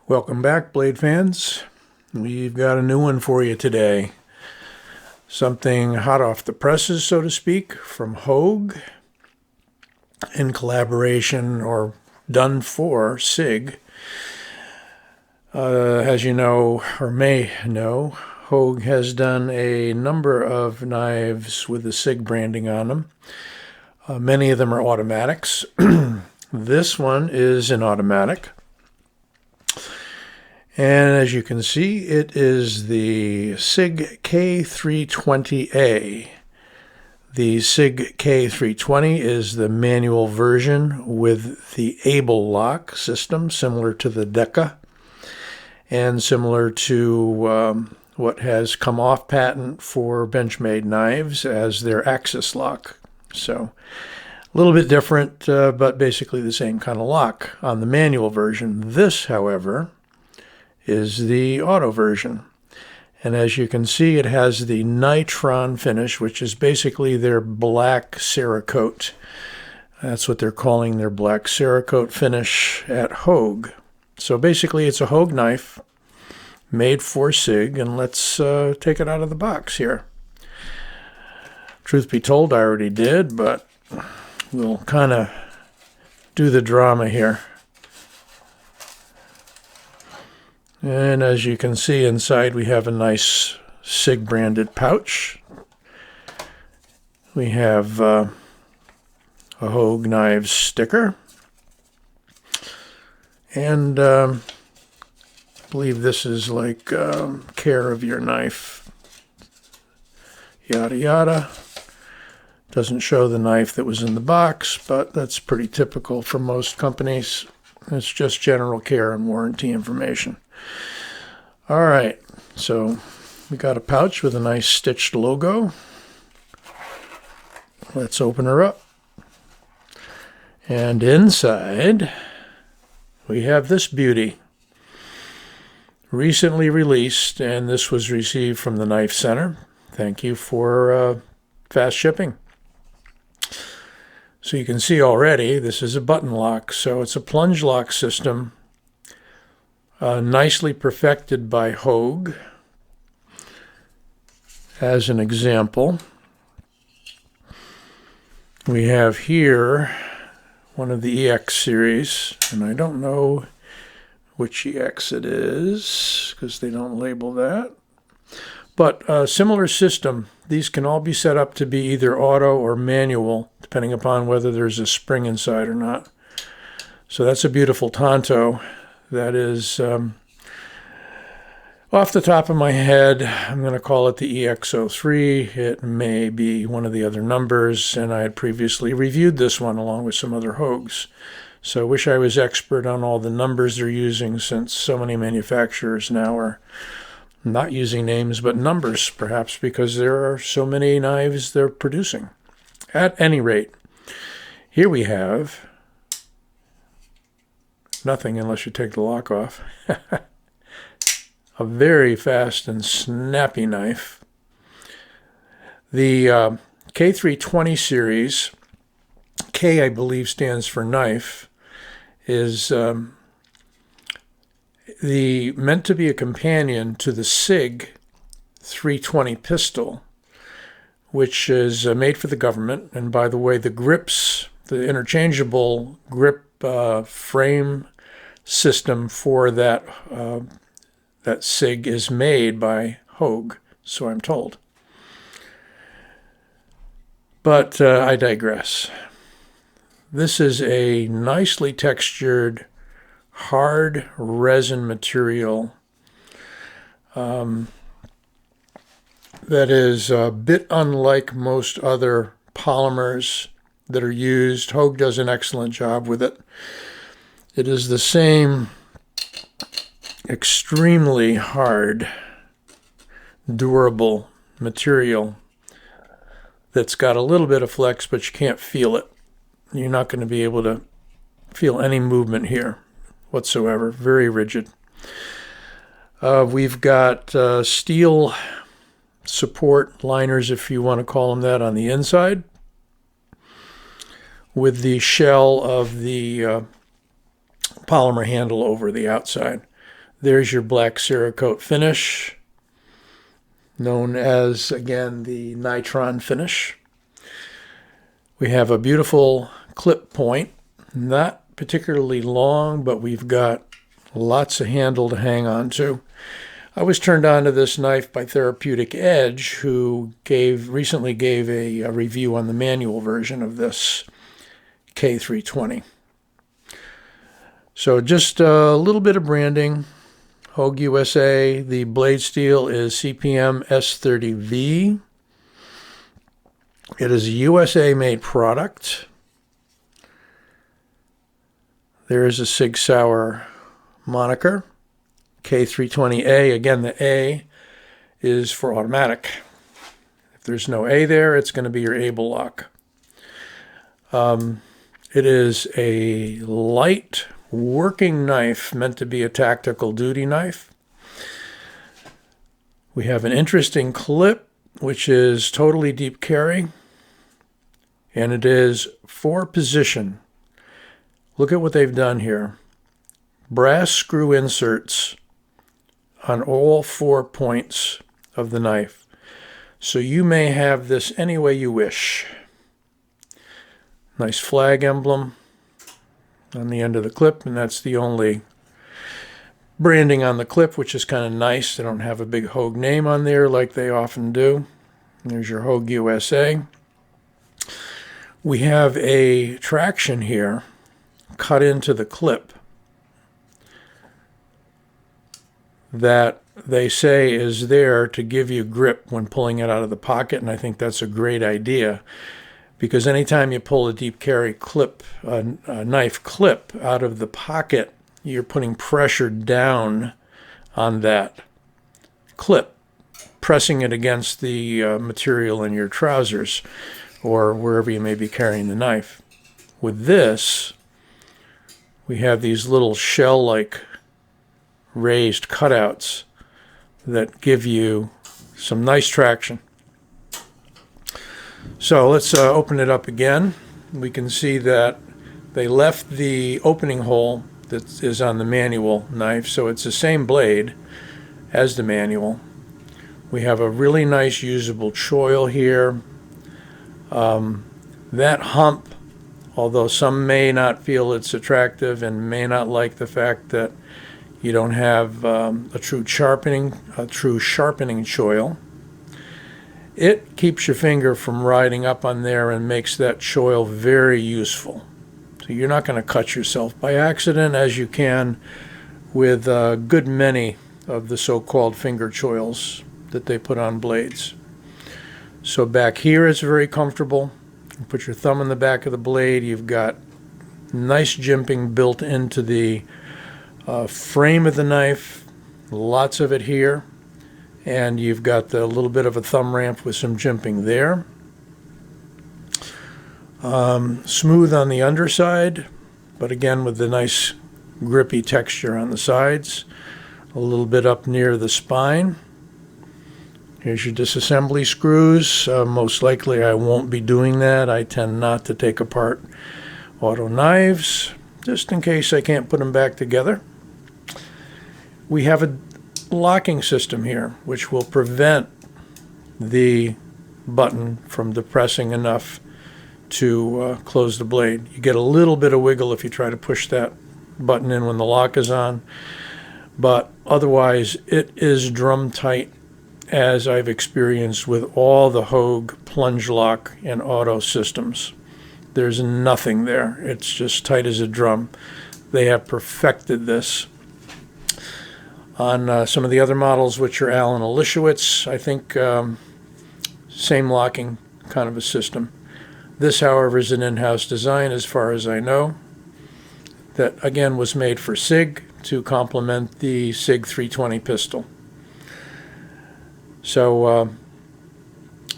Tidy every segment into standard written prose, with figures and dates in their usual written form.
Welcome back, blade fans. We've got a new one for you today. Something hot off the presses, so to speak, from Hogue in collaboration or done for SIG. As you know, or may know, Hogue has done a number of knives with the SIG branding on them. Many of them are automatics. This one is an automatic. And as you can see, it is the SIG K320A. The SIG K320 is the manual version with the Able lock system, similar to the Deca, and similar to what has come off patent for Benchmade knives as their Axis lock. So a little bit different, but basically the same kind of lock on the manual version. This, however, is the auto version. And as you can see, it has the nitron finish, which is basically their black Cerakote. That's what they're calling their black Cerakote finish at Hogue. So basically it's a Hogue knife made for SIG, and let's take it out of the box here. Truth be told, I already did, but we'll kind of do the drama here. And as you can see inside, we have a nice SIG branded pouch. We have a Hogue Knives sticker. And I believe this is like care of your knife. Yada yada. Doesn't show the knife that was in the box, but that's pretty typical for most companies. It's just general care and warranty information. All right, so we got a pouch with a nice stitched logo. Let's open her up. And inside, we have this beauty. Recently released, and this was received from the Knife Center. Thank you for fast shipping. So you can see already, this is a button lock, so it's a plunge lock system. Nicely perfected by Hogue. As an example, we have here one of the EX series, and I don't know which EX it is because they don't label that. But a similar system. These can all be set up to be either auto or manual, depending upon whether there's a spring inside or not. So that's a beautiful Tanto. That is, off the top of my head, I'm going to call it the EX03. It may be one of the other numbers, and I had previously reviewed this one along with some other Hogues. So I wish I was expert on all the numbers they're using, since so many manufacturers now are not using names but numbers, perhaps because there are so many knives they're producing. At any rate, here we have nothing unless you take the lock off. A very fast and snappy knife. The K320 series, K I believe stands for knife, is meant to be a companion to the SIG 320 pistol, which is made for the government. And by the way, the grips, the interchangeable grip frame system for that that SIG is made by Hogue, so I'm told. But I digress. This is a nicely textured, hard resin material that is a bit unlike most other polymers that are used. Hogue does an excellent job with it. It is the same extremely hard, durable material that's got a little bit of flex, but you can't feel it. You're not going to be able to feel any movement here whatsoever. Very rigid. We've got steel support liners, if you want to call them that, on the inside, with the shell of the polymer handle over the outside. There's your black Cerakote finish, known as, again, the nitron finish. We have a beautiful clip point, not particularly long, but we've got lots of handle to hang on to. I was turned on to this knife by Therapeutic Edge, who recently gave a review on the manual version of this K320. So just a little bit of branding. Hogue USA, the blade steel is CPM S30V. It is a USA-made product. There is a SIG Sauer moniker. K320A, again, the A is for automatic. If there's no A there, it's going to be your able lock. It is a light working knife meant to be a tactical duty knife. We have an interesting clip, which is totally deep carry, and it is 4-position. Look at what they've done here. Brass screw inserts on all 4 points of the knife. So you may have this any way you wish. Nice flag emblem on the end of the clip, and that's the only branding on the clip, which is kind of nice. They don't have a big Hogue name on there like they often do. There's your Hogue USA. We have a traction here cut into the clip that they say is there to give you grip when pulling it out of the pocket, and I think that's a great idea, because anytime you pull a deep carry clip, a knife clip out of the pocket, you're putting pressure down on that clip, pressing it against the material in your trousers or wherever you may be carrying the knife. With this, we have these little shell-like raised cutouts that give you some nice traction. So let's open it up again. We can see that they left the opening hole that is on the manual knife, so it's the same blade as the manual. We have a really nice usable choil here. That hump, although some may not feel it's attractive and may not like the fact that you don't have a true sharpening choil, it keeps your finger from riding up on there and makes that choil very useful. So you're not going to cut yourself by accident, as you can with a good many of the so-called finger choils that they put on blades. So back here it's very comfortable. You put your thumb in the back of the blade. You've got nice jimping built into the frame of the knife, lots of it here. And you've got the little bit of a thumb ramp with some jimping there. Smooth on the underside, but again with the nice grippy texture on the sides. A little bit up near the spine. Here's your disassembly screws. Most likely I won't be doing that. I tend not to take apart auto knives, just in case I can't put them back together. We have a locking system here, which will prevent the button from depressing enough to close the blade. You get a little bit of wiggle if you try to push that button in when the lock is on, but otherwise it is drum tight, as I've experienced with all the Hogue plunge lock and auto systems. There's nothing there. It's just tight as a drum. They have perfected this. On some of the other models, which are Allen Elishewitz, I think same locking kind of a system. This, however, is an in-house design as far as I know, that again was made for SIG to complement the SIG 320 pistol. So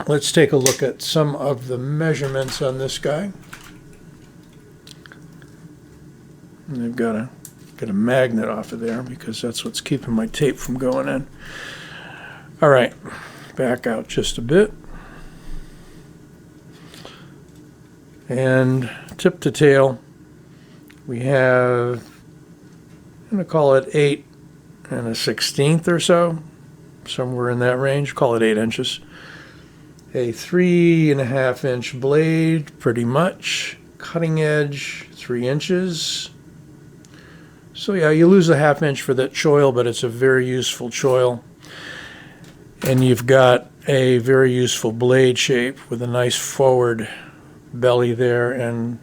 let's take a look at some of the measurements on this guy. And I've got to get a magnet off of there because that's what's keeping my tape from going in. All right, back out just a bit. And tip to tail, we have, I'm going to call it 8 and 1/16 or so, somewhere in that range, call it 8 inches. A 3.5 inch blade, pretty much. Cutting edge, 3 inches. So yeah, you lose a 1/2 inch for that choil, but it's a very useful choil. And you've got a very useful blade shape with a nice forward belly there, and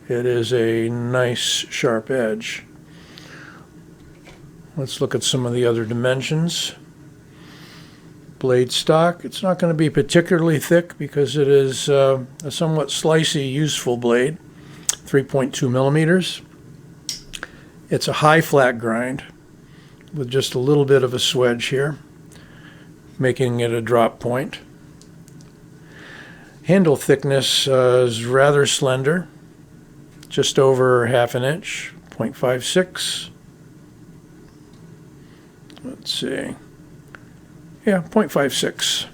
it is a nice sharp edge. Let's look at some of the other dimensions. Blade stock, it's not going to be particularly thick because it is a somewhat slicey, useful blade, 3.2 millimeters. It's a high flat grind with just a little bit of a swedge here, making it a drop point. Handle thickness is rather slender, just over 1/2 inch, 0.56. Let's see. Yeah, 0.56.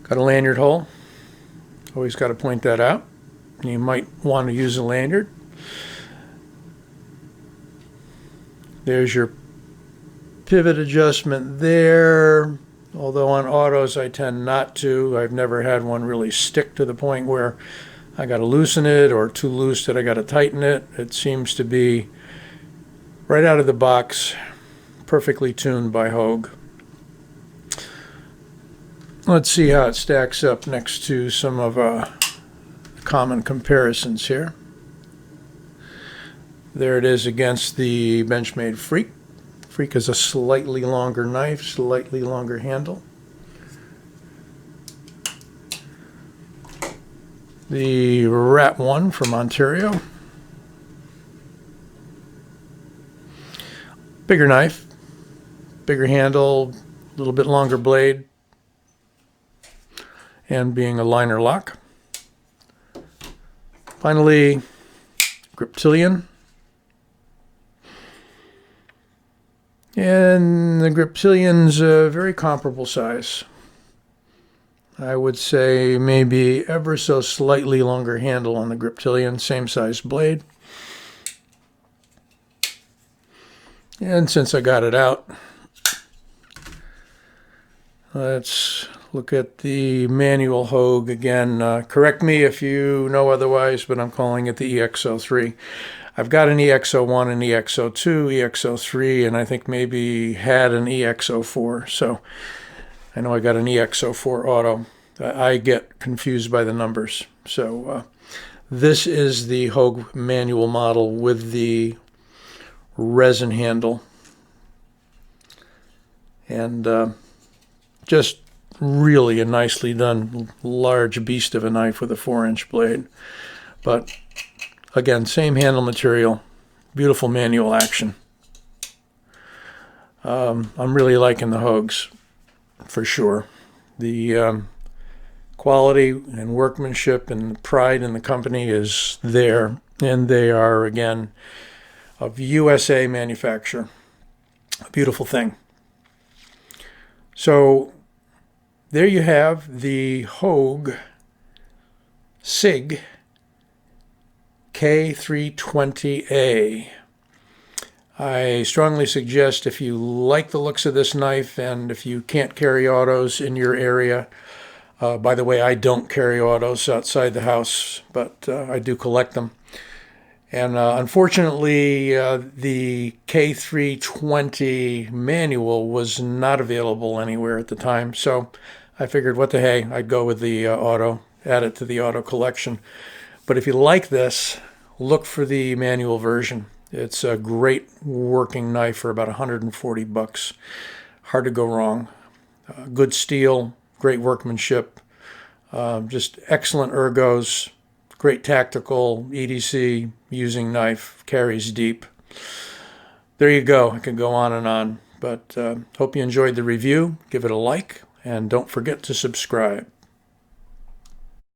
Got a lanyard hole. Always got to point that out. You might want to use a lanyard. There's your pivot adjustment there. Although on autos I tend not to. I've never had one really stick to the point where I got to loosen it, or too loose that I got to tighten it. It seems to be right out of the box, perfectly tuned by Hogue. Let's see how it stacks up next to some of common comparisons here. There it is against the Benchmade Freak. Freak is a slightly longer knife, slightly longer handle. The Rat 1 from Ontario. Bigger knife, bigger handle, a little bit longer blade, and being a liner lock. Finally, Griptilian. And the Griptilian's a very comparable size. I would say maybe ever so slightly longer handle on the Griptilian, same size blade. And since I got it out, let's look at the manual Hogue again. Correct me if you know otherwise, but I'm calling it the EX03. I've got an EX01, an EX02, EX03, and I think maybe had an EX04. So I know I got an EX04 auto. I get confused by the numbers. So this is the Hogue manual model with the resin handle, and just really a nicely done large beast of a knife with a 4-inch blade. But again, same handle material, beautiful manual action. I'm really liking the Hogues for sure. The quality and workmanship and pride in the company is there, and they are again of USA manufacture. A beautiful thing. So there you have the Hogue SIG K320A. I strongly suggest, if you like the looks of this knife and if you can't carry autos in your area, by the way, I don't carry autos outside the house, but I do collect them. And unfortunately, the K320 manual was not available anywhere at the time. So I figured, what the hey, I'd go with the auto, add it to the auto collection. But if you like this, look for the manual version. It's a great working knife for about 140 bucks. Hard to go wrong. Good steel, great workmanship, just excellent ergos. Great tactical EDC using knife, carries deep. There you go. I could go on, but hope you enjoyed the review. Give it a like, and don't forget to subscribe.